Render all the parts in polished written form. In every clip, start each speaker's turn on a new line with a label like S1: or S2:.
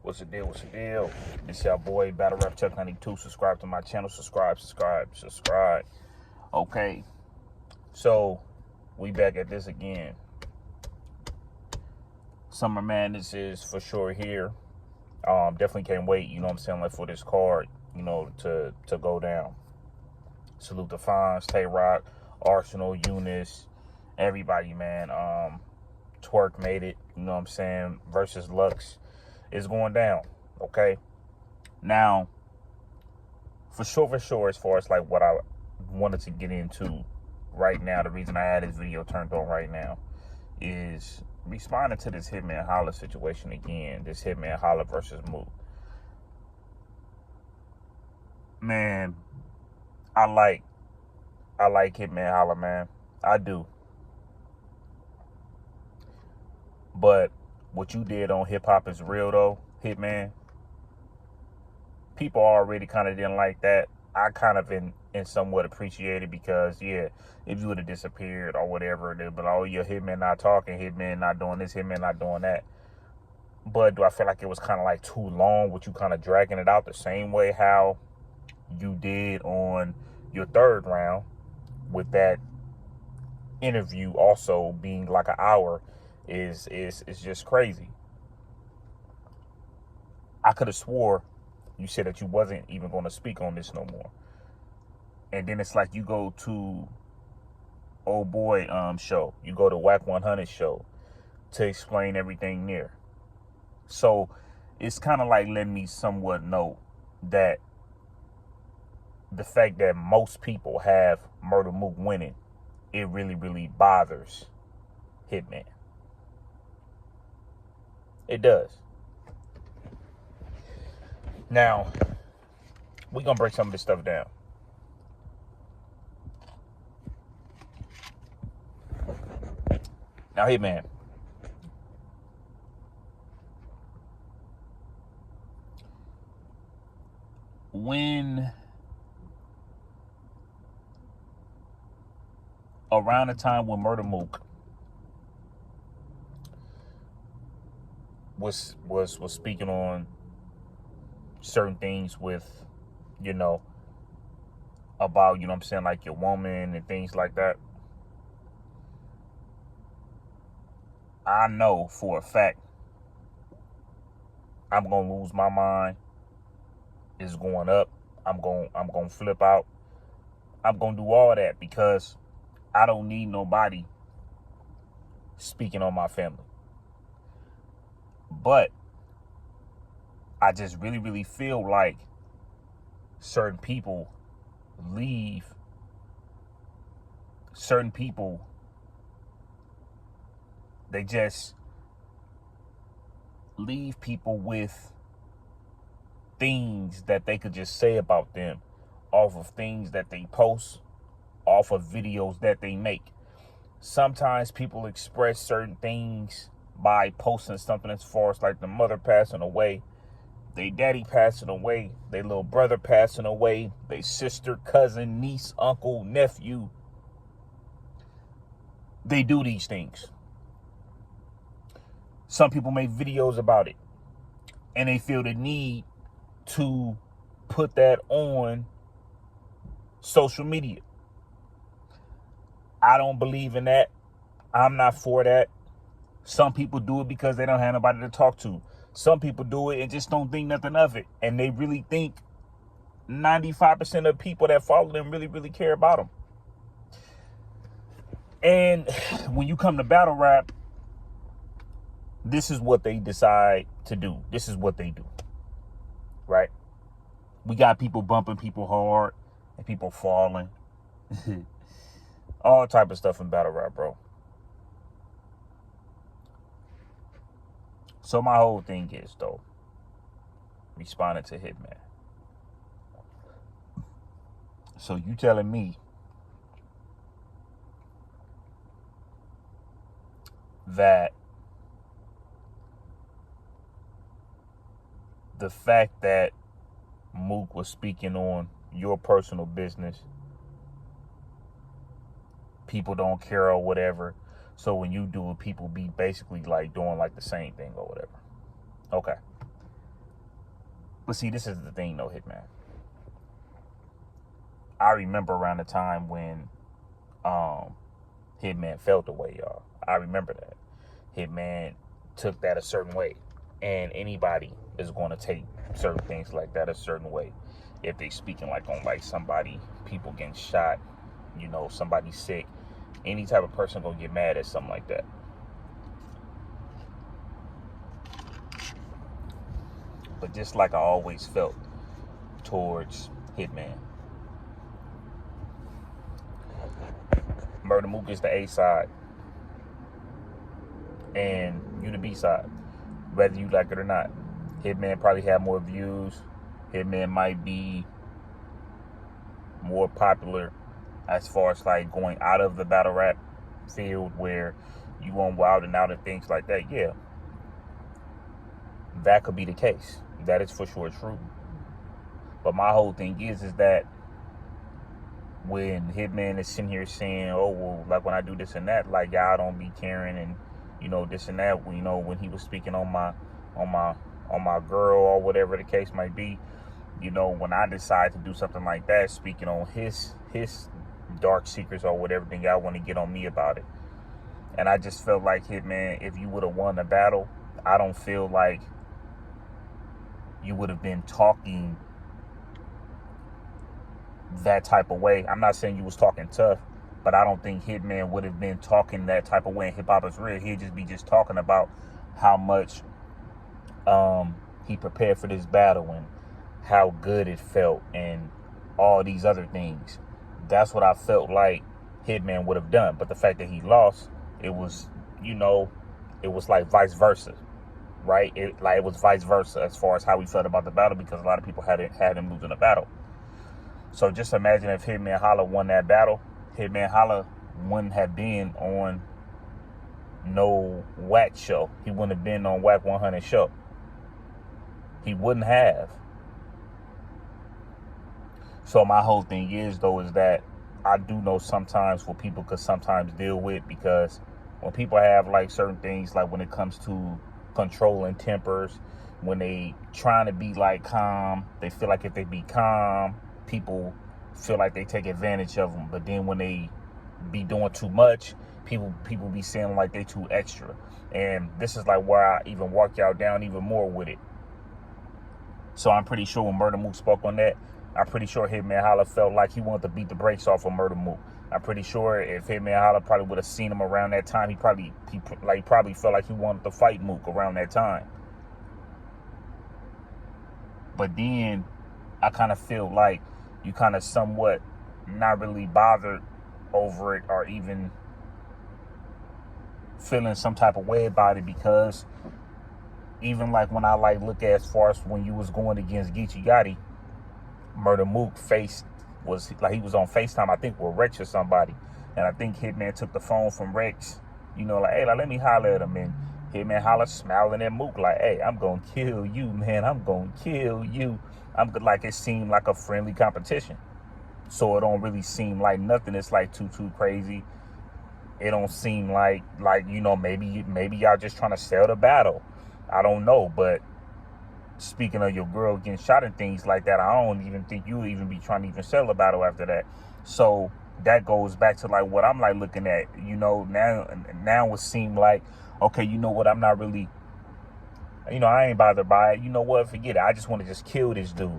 S1: What's the deal? What's the deal? It's your boy, Battle Rap Chuck 92. Subscribe to my channel. Subscribe. Okay. So, we back at this again. Summer Madness is for sure here. Definitely can't wait, you know what I'm saying, like for this card, you know, to go down. Salute the Fonz, Tay Rock, Arsenal, Eunice, everybody, man. Twerk made it, you know what I'm saying, versus Lux is going down, okay? Now, for sure, as far as like what I wanted to get into right now, the reason I had this video turned on right now is responding to this Hitman Holla situation again, this Hitman Holla versus Mook. Man, I like Hitman Holla, man. I do. But what you did on Hip Hop Is Real, though, Hitman, people already kind of didn't like that. I kind of in somewhat appreciate it because, yeah, if you would have disappeared or whatever, they'd be like, oh, yeah, Hitman not talking, Hitman not doing this, Hitman not doing that. But do I feel like it was kind of like too long with you kind of dragging it out the same way how you did on your third round with that interview also being like an hour is just crazy. I could have swore you said that you wasn't even going to speak on this no more. And then it's like you go to old boy show. You go to Wack 100 show to explain everything there. So it's kind of like letting me somewhat know that the fact that most people have Murda Mook winning, it really, really bothers Hitman. It does. Now, we're going to break some of this stuff down. Now, Hitman, when around the time when Murda Mook was speaking on certain things with, you know, about, you know what I'm saying, like your woman and things like that, I know for a fact I'm gonna lose my mind. It's going up. I'm gonna flip out. I'm gonna do all that because I don't need nobody speaking on my family. But I just really, really feel like certain people leave. Certain people, they just leave people with things that they could just say about them off of things that they post, off of videos that they make. Sometimes people express certain things by posting something as far as like the mother passing away, they daddy passing away, they little brother passing away, they sister, cousin, niece, uncle, nephew. They do these things. Some people make videos about it and they feel the need to put that on social media. I don't believe in that. I'm not for that. Some people do it because they don't have nobody to talk to. Some people do it and just don't think nothing of it. And they really think 95% of people that follow them really, really care about them. And when you come to battle rap, this is what they decide to do. This is what they do. Right? We got people bumping people hard and people falling. All type of stuff in battle rap, bro. So my whole thing is, though, responding to Hitman. So you telling me that the fact that Mook was speaking on your personal business, people don't care or whatever. So when you do it, people be basically like doing like the same thing or whatever. Okay. But see, this is the thing though, Hitman. I remember around the time when Hitman felt away, y'all. I remember that. Hitman took that a certain way. And anybody is going to take certain things like that a certain way. If they speaking like on like somebody, people getting shot, you know, somebody sick, any type of person gonna get mad at something like that. But just like I always felt towards Hitman, Murda Mook is the A side and you the B side, whether you like it or not. Hitman probably have more views. Hitman might be more popular as far as like going out of the battle rap field where you on Wild and Out and things like that. Yeah, that could be the case. That is for sure true. But my whole thing is that when Hitman is sitting here saying, oh, well, like when I do this and that, like y'all don't be caring and, you know, this and that, you know, when he was speaking on my girl or whatever the case might be, you know, when I decide to do something like that, speaking on his dark secrets or whatever, then y'all want to get on me about it. And I just felt like, Hitman, if you would have won the battle, I don't feel like you would have been talking that type of way. I'm not saying you was talking tough, but I don't think Hitman would have been talking that type of way in Hip Hop Is Real. He'd just be talking about how much he prepared for this battle and how good it felt and all these other things. That's what I felt like Hitman would have done. But the fact that he lost, it was, you know, it was like vice versa, right? It was vice versa as far as how we felt about the battle, because a lot of people had him losing the battle. So just imagine if Hitman Holla won that battle. Hitman Holla wouldn't have been on no Wack show. He wouldn't have been on Wack 100 show. He wouldn't have. So my whole thing is, though, is that I do know sometimes what people could sometimes deal with, because when people have like certain things, like when it comes to controlling tempers, when they trying to be like calm, they feel like if they be calm, people feel like they take advantage of them. But then when they be doing too much, people be saying like they too extra. And this is like where I even walk y'all down even more with it. So I'm pretty sure when Murda Mook spoke on that, I'm pretty sure Hitman Holla felt like he wanted to beat the brakes off of Murda Mook. I'm pretty sure if Hitman Holla probably would have seen him around that time, he probably felt like he wanted to fight Mook around that time. But then I kind of feel like you kind of somewhat not really bothered over it, or even feeling some type of way about it, because even like when I like look at as far as when you was going against Geechee Gotti, Murda Mook was like he was on FaceTime, I think with Rex or somebody, and I think Hitman took the phone from Rex, you know, like, hey, like, let me holler at him, and Hitman Holla smiling at Mook like, hey, I'm gonna kill you, man, I'm gonna kill you. Like it seemed like a friendly competition, so it don't really seem like nothing. It's like too crazy. It don't seem like you know, maybe y'all just trying to sell the battle. I don't know, but speaking of your girl getting shot and things like that, I don't even think you'll even be trying to even sell a battle after that. So that goes back to like what I'm like looking at, you know, now it seemed like, okay, you know what, I'm not really, you know, I ain't bothered by it. You know what, forget it. I just want to just kill this dude.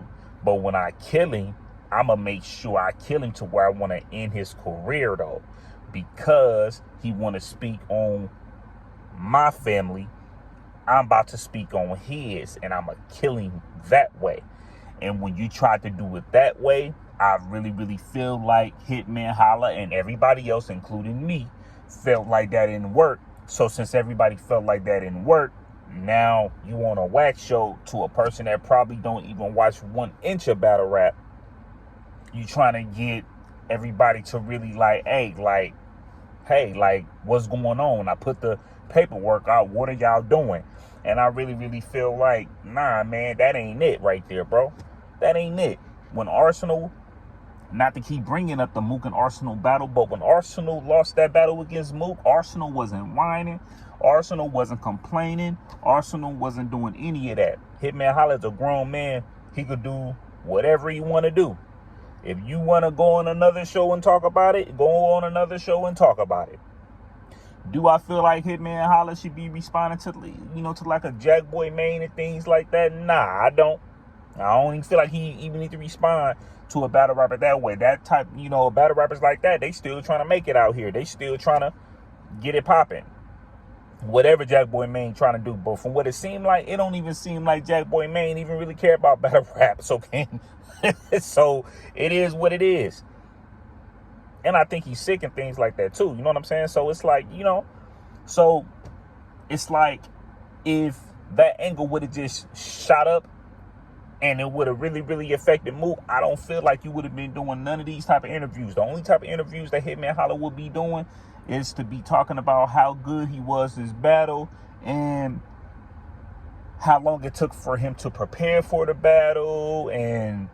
S1: But when I kill him, I'm going to make sure I kill him to where I want to end his career, though. Because he want to speak on my family, I'm about to speak on his, and I'm going to kill him that way. And when you try to do it that way, I really feel like Hitman Holla and everybody else, including me, felt like that didn't work. So since everybody felt like that didn't work, now you on a Wack show to a person that probably don't even watch 1 inch of battle rap. You trying to get everybody to really like, hey, like, what's going on? I put the paperwork out. What are y'all doing? And I really feel like, nah, man, that ain't it right there, bro. That ain't it. When Arsenal not to keep bringing up the Mook and Arsenal battle, but when Arsenal lost that battle against Mook, Arsenal wasn't whining. Arsenal wasn't complaining. Arsenal wasn't doing any of that. Hitman Holla is a grown man. He could do whatever he want to do. If you want to go on another show and talk about it, go on another show and talk about it. Do I feel like Hitman Holla should be responding to, to like a Jack Boy Maine and things like that? Nah, I don't. I don't even feel like he even need to respond to a battle rapper that way. That type, battle rappers like that, they still trying to make it out here. They still trying to get it popping. Whatever Jack Boy Maine trying to do. But from what it seemed like, it don't even seem like Jack Boy Maine even really care about battle raps, okay? So it is what it is. And I think he's sick and things like that too. You know what I'm saying? So it's like, so it's like if that angle would have just shot up and it would have really, really affected Mook, I don't feel like you would have been doing none of these type of interviews. The only type of interviews that Hitman Holla would be doing is to be talking about how good he was this battle and how long it took for him to prepare for the battle, and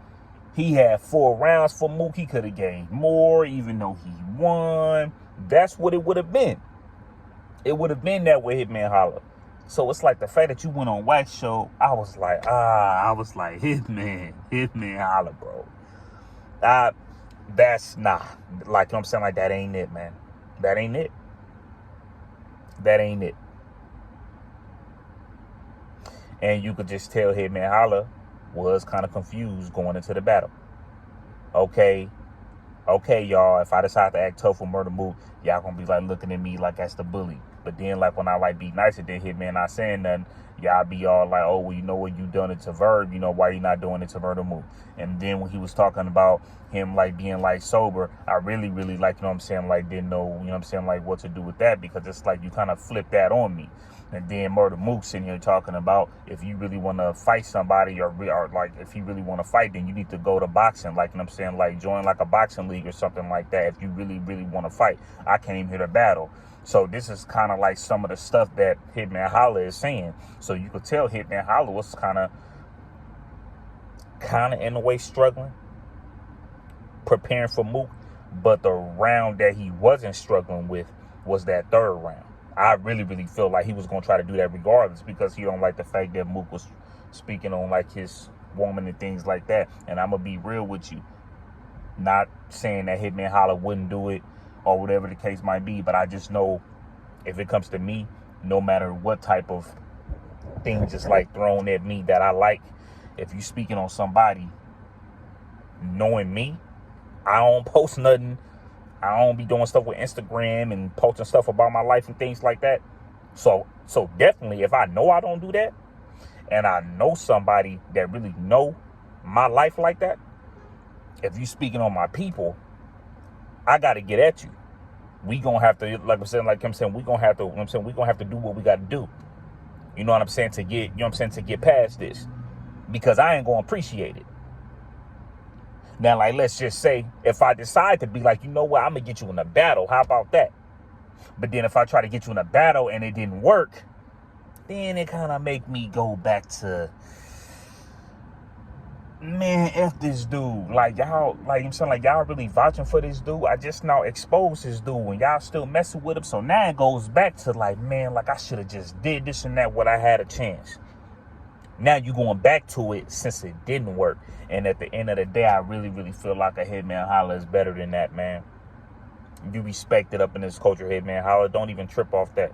S1: he had 4 rounds for Mook. He could have gained more, even though he won. That's what it would have been. It would have been that way, Hitman Holla. So it's like the fact that you went on Wax Show, I was like, Hitman Holla, bro. That's nah. Like, you know what I'm saying? Like, that ain't it, man. That ain't it. That ain't it. And you could just tell Hitman Holla was kind of confused going into the battle. Okay, y'all, if I decide to act tough with Murda Mook, y'all gonna be like looking at me like that's the bully. But then like when I like be nicer than Hitman, not saying nothing, y'all be all like, oh, well, you know what, you done it to Verb, why you not doing it to Murda Mook? And then when he was talking about him like being like sober, I really, really like, didn't know, like what to do with that, because it's like you kind of flip that on me. And then Murda Mook sitting here talking about if you really want to fight somebody or like if you really want to fight, then you need to go to boxing. Like, like join like a boxing league or something like that if you really, really want to fight. I came here to battle. So this is kind of like some of the stuff that Hitman Holla is saying. So you could tell Hitman Holla was kind of in a way struggling, preparing for Mook. But the round that he wasn't struggling with was that 3rd round. I really, really feel like he was going to try to do that regardless, because he don't like the fact that Mook was speaking on like his woman and things like that. And I'm going to be real with you. Not saying that Hitman Holla wouldn't do it or whatever the case might be, but I just know if it comes to me, no matter what type of things is like thrown at me that I like, if you speaking on somebody, knowing me, I don't post nothing. I don't be doing stuff with Instagram and posting stuff about my life and things like that. So definitely, if I know I don't do that, and I know somebody that really know my life like that, if you speaking on my people, I got to get at you. We gonna have to, like I'm saying, we gonna have to, we gonna have to do what we got to do. You know what I'm saying? To get, to get past this, because I ain't gonna appreciate it. Now, like, let's just say if I decide to be like, you know what, I'm going to get you in a battle. How about that? But then if I try to get you in a battle and it didn't work, then it kind of make me go back to, man, F this dude. Like, y'all, y'all really vouching for this dude. I just now exposed this dude and y'all still messing with him. So now it goes back to like, man, like I should have just did this and that when I had a chance. Now you going back to it since it didn't work. And at the end of the day, I really, really feel like a Hitman Holla is better than that, man. You respect it up in this culture, Hitman Holla. Don't even trip off that.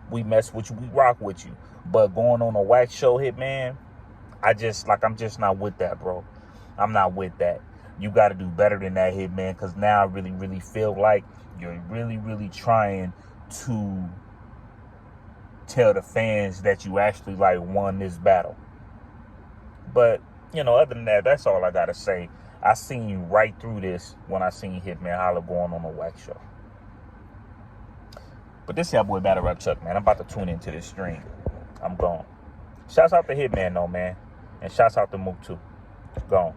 S1: We mess with you. We rock with you. But going on a Wax Show, Hitman, I'm just not with that, bro. I'm not with that. You got to do better than that, Hitman, because now I really, really feel like you're really, really trying to tell the fans that you actually, like, won this battle. But, other than that, that's all I got to say. I seen right through this when I seen Hitman Holla going on a Wax Show. But this y'all boy Battle Rap Chuck, man. I'm about to tune into this stream. I'm gone. Shouts out to Hitman, though, man. And shouts out to Mook, too. Gone.